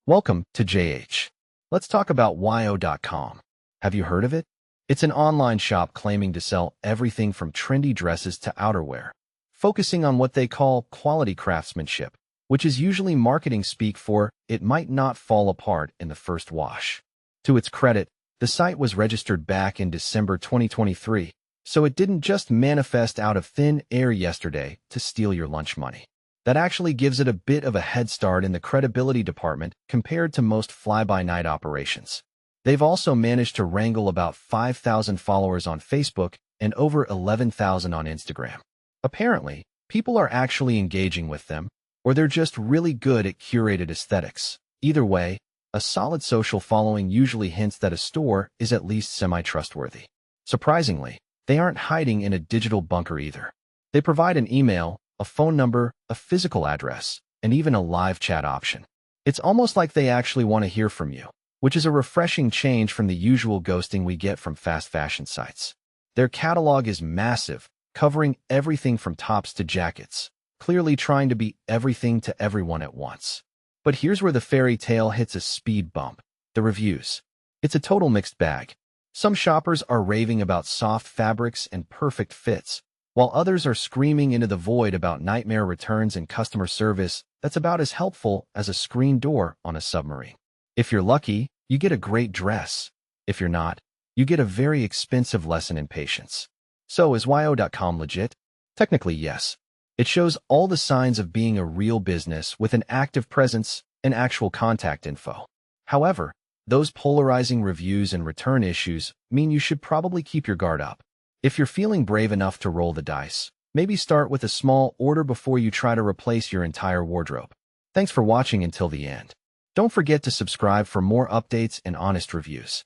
Welcome to JH. Let's talk about YO.com. Have you heard of it? It's an online shop claiming to sell everything from trendy dresses to outerwear, focusing on what they call quality craftsmanship, which is usually marketing speak for it might not fall apart in the first wash. To its credit, the site was registered back in December 2023, so it didn't just manifest out of thin air yesterday to steal your lunch money. That actually gives it a bit of a head start in the credibility department compared to most fly-by-night operations. They've also managed to wrangle about 5,000 followers on Facebook and over 11,000 on Instagram. Apparently, people are actually engaging with them, or they're just really good at curated aesthetics. Either way, a solid social following usually hints that a store is at least semi-trustworthy. Surprisingly, they aren't hiding in a digital bunker either. They provide an email, a phone number, a physical address, and even a live chat option. It's almost like they actually want to hear from you, which is a refreshing change from the usual ghosting we get from fast fashion sites. Their catalog is massive, covering everything from tops to jackets, clearly trying to be everything to everyone at once. But here's where the fairy tale hits a speed bump: the reviews. It's a total mixed bag. Some shoppers are raving about soft fabrics and perfect fits, while others are screaming into the void about nightmare returns and customer service that's about as helpful as a screen door on a submarine. If you're lucky, you get a great dress. If you're not, you get a very expensive lesson in patience. So is YO.com legit? Technically, yes. It shows all the signs of being a real business with an active presence and actual contact info. However, those polarizing reviews and return issues mean you should probably keep your guard up. If you're feeling brave enough to roll the dice, maybe start with a small order before you try to replace your entire wardrobe. Thanks for watching until the end. Don't forget to subscribe for more updates and honest reviews.